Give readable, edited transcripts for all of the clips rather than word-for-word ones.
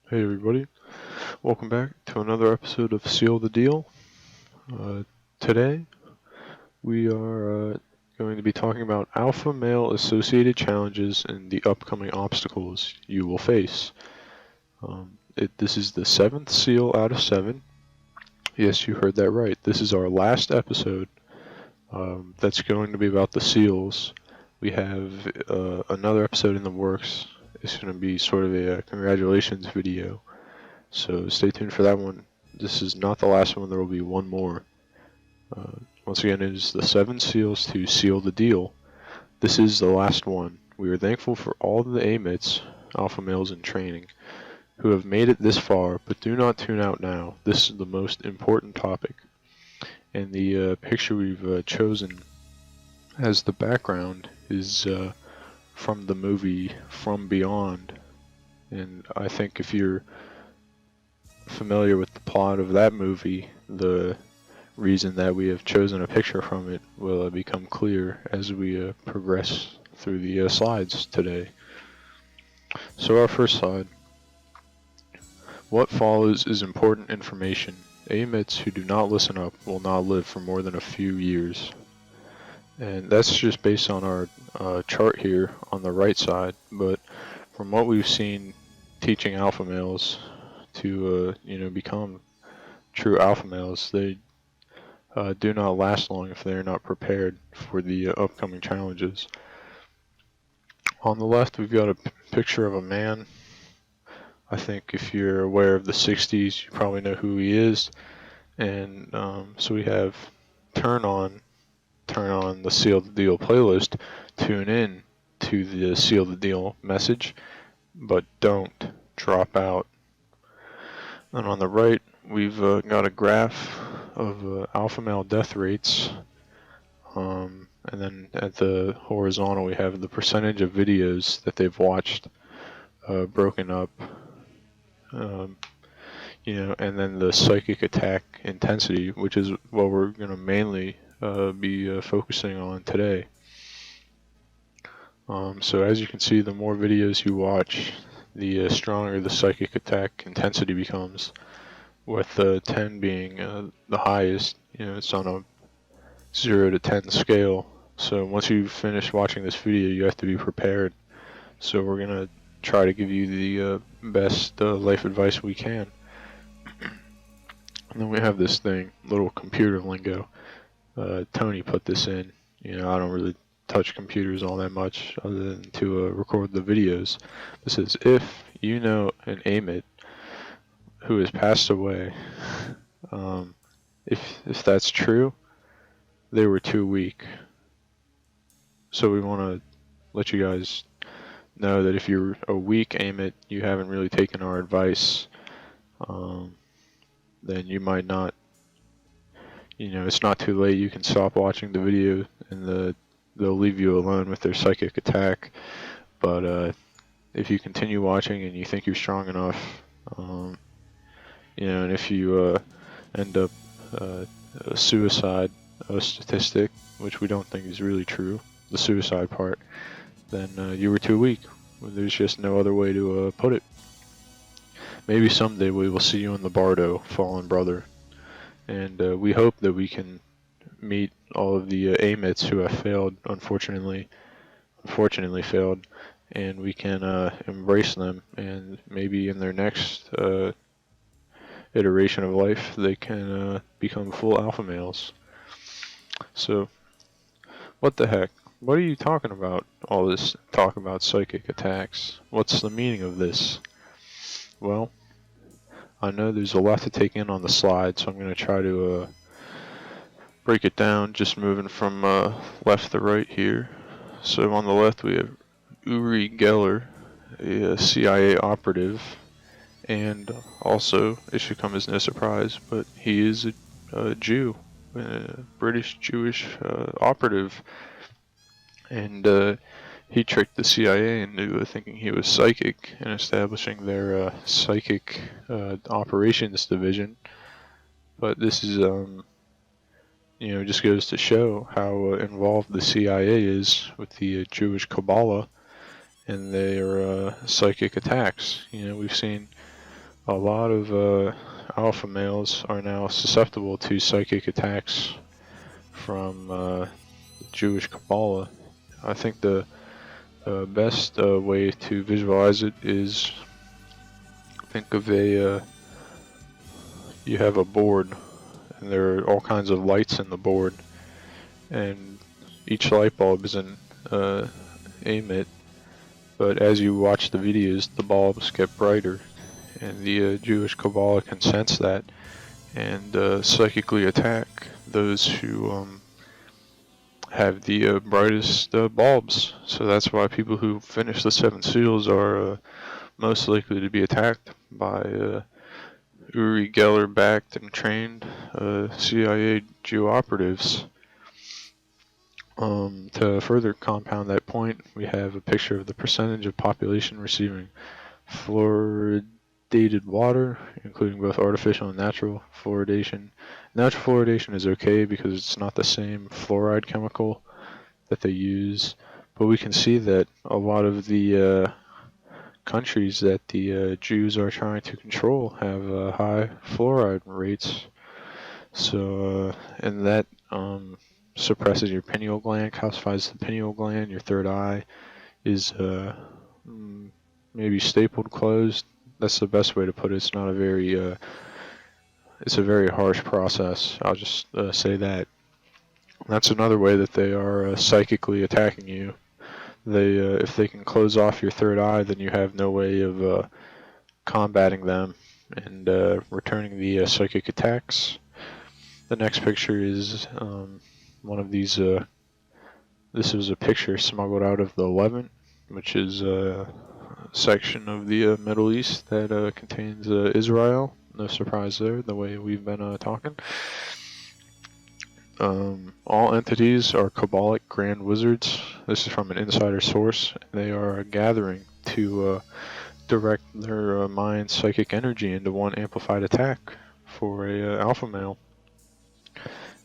Hey everybody, welcome back to another episode of Seal the Deal. Today we are going to be talking about alpha male associated challenges and the upcoming obstacles you will face. This is the 7th seal out of 7. Yes, you heard that right. This is our last episode that's going to be about the seals. We have another episode in the works. It's going to be sort of a congratulations video. So stay tuned for that one. This is not the last one, there will be one more. Once again, it is the 7 seals to seal the deal. This is the last one. We are thankful for all of the AMITs, alpha males in training, who have made it this far, but do not tune out now. This is the most important topic. And the picture we've chosen as the background is from the movie From Beyond. And I think if you're familiar with the plot of that movie, the reason that we have chosen a picture from it will become clear as we progress through the slides today. So our first slide. What follows is important information. AMITs who do not listen up will not live for more than a few years. And that's just based on our chart here on the right side, but from what we've seen teaching alpha males to become true alpha males, they do not last long if they are not prepared for the upcoming challenges. On the left, we've got a picture of a man. I think if you're aware of the 60s, you probably know who he is. And so we have turn on the Seal the Deal playlist, tune in to the Seal the Deal message, but don't drop out. And on the right, we've got a graph of alpha male death rates, and then at the horizontal we have the percentage of videos that they've watched broken up, and then the psychic attack intensity, which is what we're going to mainly be focusing on today. So as you can see, the more videos you watch, the stronger the psychic attack intensity becomes, with 10 being the highest. It's on a 0 to 10 scale. So once you finish watching this video, you have to be prepared. So we're going to try to give you the best life advice we can. And then we have this thing, little computer lingo. Tony put this in. I don't really touch computers all that much other than to record the videos. This says, if you know an AMIT who has passed away, if that's true, they were too weak. So we want to let you guys know that if you're a weak AMIT, you haven't really taken our advice, then you might not, it's not too late. You can stop watching the video and they'll leave you alone with their psychic attack. But if you continue watching and you think you're strong enough, and if you end up a suicide statistic, which we don't think is really true, the suicide part, then you were too weak. There's just no other way to put it. Maybe someday we will see you in the Bardo, fallen brother, and we hope that we can meet all of the AMITs who have failed, unfortunately failed, and we can embrace them, and maybe in their next iteration of life they can become full alpha males. So what the heck? What are you talking about, all this talk about psychic attacks? What's the meaning of this? Well, I know there's a lot to take in on the slide, so I'm going to try to break it down, just moving from left to right here. So on the left we have Uri Geller, a CIA operative, and also, it should come as no surprise, but he is a Jew, a British Jewish operative, and he tricked the CIA into thinking he was psychic and establishing their psychic operations division. But this is, just goes to show how involved the CIA is with the Jewish Kabbalah and their psychic attacks. We've seen a lot of alpha males are now susceptible to psychic attacks from Jewish Kabbalah. I think the best way to visualize it is, think of you have a board, and there are all kinds of lights in the board, and each light bulb is an AMIT, but as you watch the videos, the bulbs get brighter, and the Jewish Kabbalah can sense that and psychically attack those who have the brightest bulbs. So that's why people who finish the seven seals are most likely to be attacked by Uri Geller backed and trained CIA Jew operatives. To further compound that point, we have a picture of the percentage of population receiving fluoridated water, including both artificial and natural fluoridation. Natural fluoridation is okay because it's not the same fluoride chemical that they use, but we can see that a lot of the countries that the Jews are trying to control have high fluoride rates. So, and that suppresses your pineal gland, calcifies the pineal gland. Your third eye is maybe stapled closed. That's the best way to put it. It's not a very it's a very harsh process. I'll just say that. That's another way that they are psychically attacking you. They if they can close off your third eye, then you have no way of combating them and returning the psychic attacks. The next picture is one of these. This was a picture smuggled out of the Levant, which is a section of the Middle East that contains Israel. No surprise there, the way we've been talking. All entities are Kabbalic grand wizards. This is from an insider source. They are gathering to direct their mind's psychic energy into one amplified attack for a alpha male.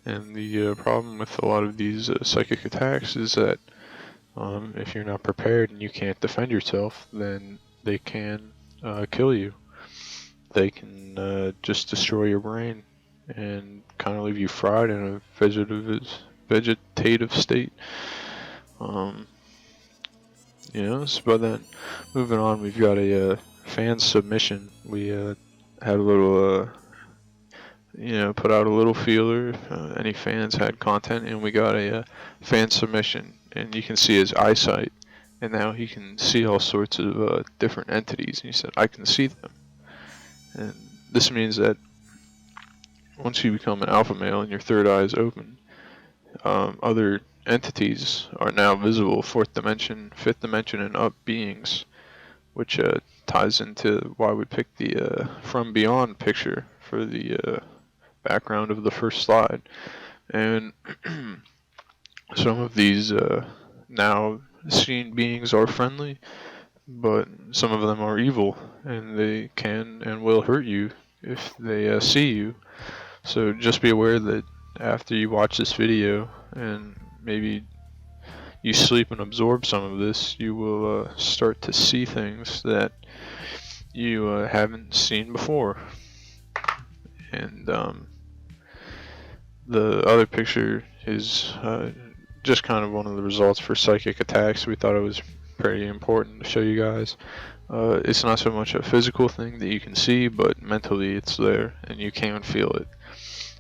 And the problem with a lot of these psychic attacks is that if you're not prepared and you can't defend yourself, then they can kill you. They can just destroy your brain and kind of leave you fried in a vegetative state. But then moving on, we've got a fan submission. We had a little put out a little feeler if any fans had content, and we got a fan submission, and you can see his eyesight, and now he can see all sorts of different entities, and he said, I can see them. And this means that once you become an alpha male and your third eye is open, other entities are now visible, fourth dimension, fifth dimension, and up beings, which ties into why we picked the From Beyond picture for the background of the first slide. And some of these now seen beings are friendly, but some of them are evil, and they can and will hurt you if they see you. So just be aware that after you watch this video and maybe you sleep and absorb some of this, you will start to see things that you haven't seen before. And the other picture is just kind of one of the results for psychic attacks. We thought it was pretty important to show you guys. It's not so much a physical thing that you can see, but mentally it's there and you can feel it.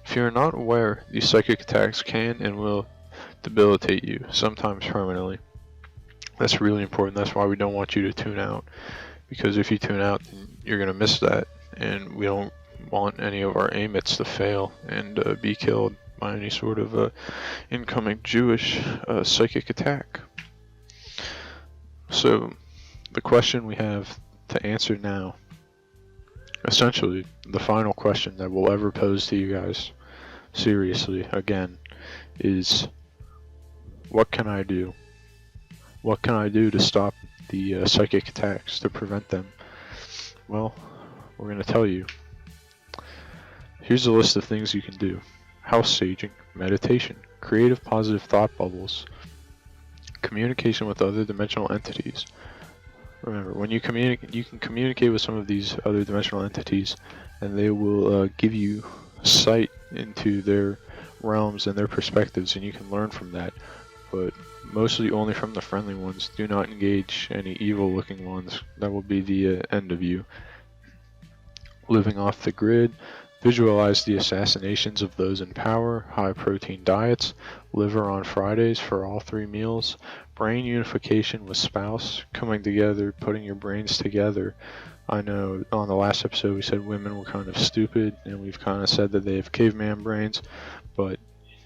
If you're not aware, these psychic attacks can and will debilitate you, sometimes permanently. That's really important. That's why we don't want you to tune out, because if you tune out, then you're going to miss that, and we don't want any of our AMITs to fail and be killed by any sort of incoming Jewish psychic attack. So the question we have to answer now, essentially the final question that we'll ever pose to you guys, seriously, again, is what can I do? What can I do to stop the psychic attacks, to prevent them? Well, we're going to tell you. Here's a list of things you can do. House saging, meditation, creative positive thought bubbles, communication with other dimensional entities, Remember, when you communicate, you can communicate with some of these other dimensional entities, and they will give you sight into their realms and their perspectives, and you can learn from that. But mostly only from the friendly ones. Do not engage any evil-looking ones. That will be the end of you. Living off the grid. Visualize the assassinations of those in power, high-protein diets, liver on Fridays for all 3 meals, brain unification with spouse, coming together, putting your brains together. I know on the last episode we said women were kind of stupid, and we've kind of said that they have caveman brains, but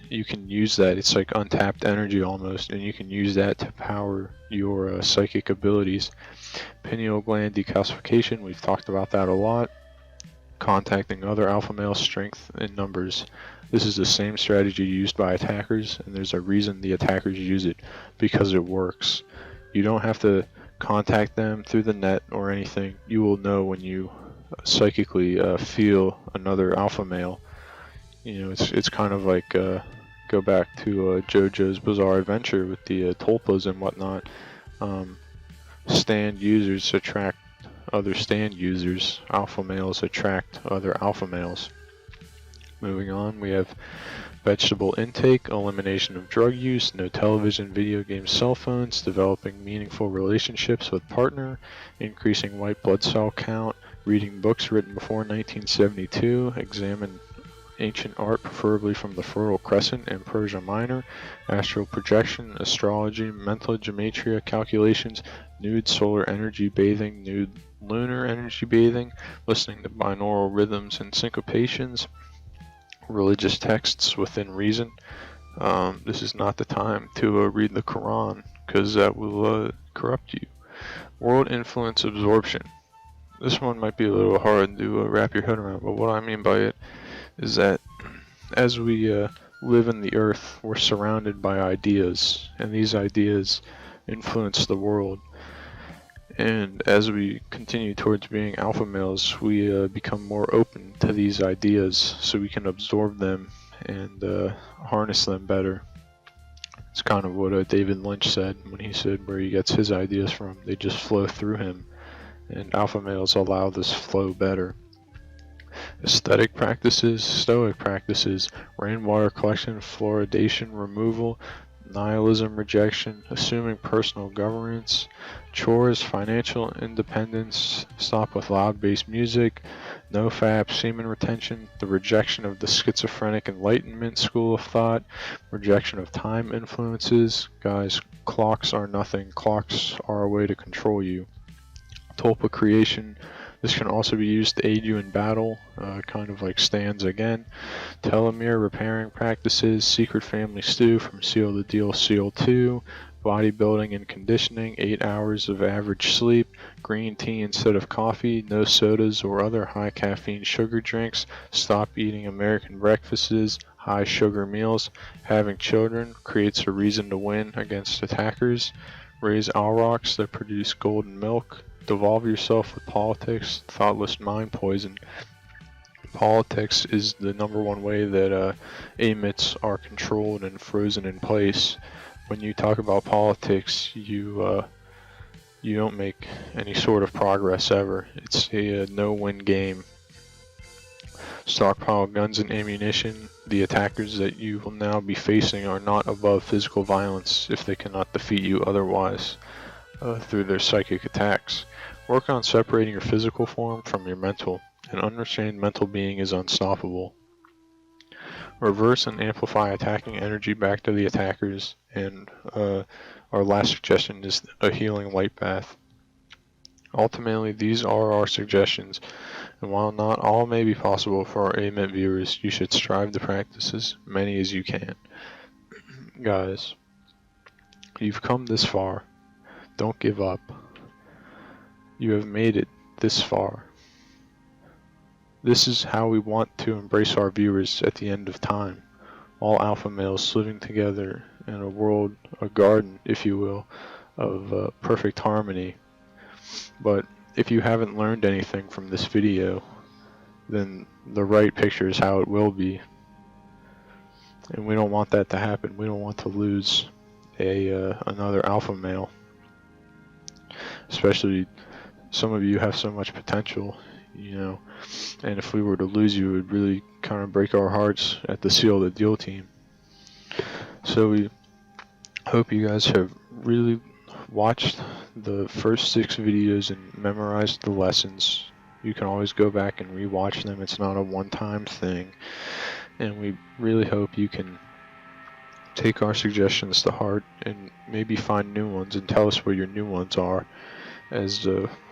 you can use that. It's like untapped energy almost, and you can use that to power your psychic abilities. Pineal gland decalcification, we've talked about that a lot. Contacting other alpha male strength in numbers. This is the same strategy used by attackers, and there's a reason the attackers use it, because it works. You don't have to contact them through the net or anything. You will know when you psychically feel another alpha male. You know, it's kind of like go back to JoJo's Bizarre Adventure with the tulpas and whatnot. Stand users attract other stand users. Alpha males attract other alpha males. Moving on, we have vegetable intake, elimination of drug use, no television, video games, cell phones, developing meaningful relationships with partner, increasing white blood cell count, reading books written before 1972, examine ancient art, preferably from the Fertile Crescent and Persia Minor, astral projection, astrology, mental gematria calculations, nude solar energy bathing, nude lunar energy bathing, listening to binaural rhythms and syncopations, religious texts within reason. This is not the time to read the Quran, because that will corrupt you. World influence absorption. This one might be a little hard to wrap your head around, but what I mean by it is that as we live in the earth, we're surrounded by ideas, and these ideas influence the world. And as we continue towards being alpha males, we become more open to these ideas so we can absorb them and harness them better. It's kind of what David Lynch said when he said where he gets his ideas from. They just flow through him, and alpha males allow this flow better. Aesthetic practices, stoic practices, rainwater collection, fluoridation removal, nihilism rejection, assuming personal governance, chores, financial independence, stop with loud bass music, no fap, semen retention, the rejection of the schizophrenic enlightenment school of thought, rejection of time influences. Guys, clocks are nothing. Clocks are a way to control you. Tulpa creation. This can also be used to aid you in battle, kind of like stands again. Telomere repairing practices, secret family stew from Seal the Deal Seal 2, bodybuilding and conditioning, 8 hours of average sleep, green tea instead of coffee, no sodas or other high caffeine sugar drinks, stop eating American breakfasts, high sugar meals, having children creates a reason to win against attackers, raise aurochs that produce golden milk, devolve yourself with politics, thoughtless mind poison. Politics is the #1 way that AMITs are controlled and frozen in place. When you talk about politics, you don't make any sort of progress ever. It's a no-win game. Stockpile guns and ammunition. The attackers that you will now be facing are not above physical violence if they cannot defeat you otherwise through their psychic attacks. Work on separating your physical form from your mental. An unrestrained mental being is unstoppable. Reverse and amplify attacking energy back to the attackers, and our last suggestion is a healing light bath. Ultimately, these are our suggestions, and while not all may be possible for our AMIT viewers, you should strive to practice as many as you can. Guys, you've come this far. Don't give up. You have made it this far. This is how we want to embrace our viewers at the end of time. All alpha males living together in a world, a garden, if you will, of perfect harmony. But if you haven't learned anything from this video, then the right picture is how it will be. And we don't want that to happen. We don't want to lose another alpha male. especially some of you have so much potential, you know, and if we were to lose you, it would really kind of break our hearts at the Seal the Deal team. So we hope you guys have really watched the first 6 videos and memorized the lessons. You can always go back and rewatch them. It's not a one-time thing. And we really hope you can take our suggestions to heart and maybe find new ones and tell us where your new ones are, as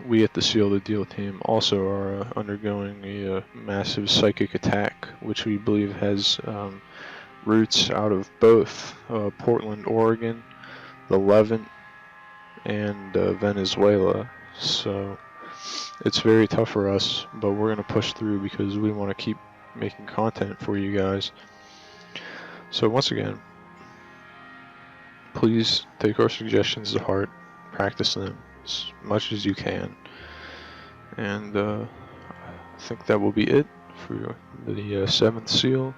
we at the Seal the Deal team also are undergoing a massive psychic attack, which we believe has roots out of both Portland, Oregon, the Levant, and Venezuela. So it's very tough for us, but we're going to push through because we want to keep making content for you guys. So once again, please take our suggestions to heart, practice them as much as you can, and I think that will be it for the 7th seal.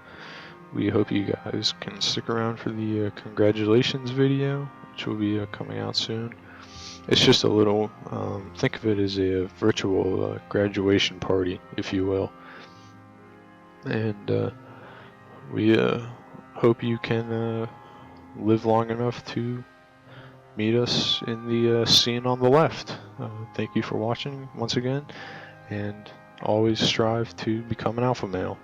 We hope you guys can stick around for the congratulations video, which will be coming out soon. It's just a little, think of it as a virtual graduation party, if you will. And we hope you can live long enough to meet us in the scene on the left. Thank you for watching once again, and always strive to become an alpha male.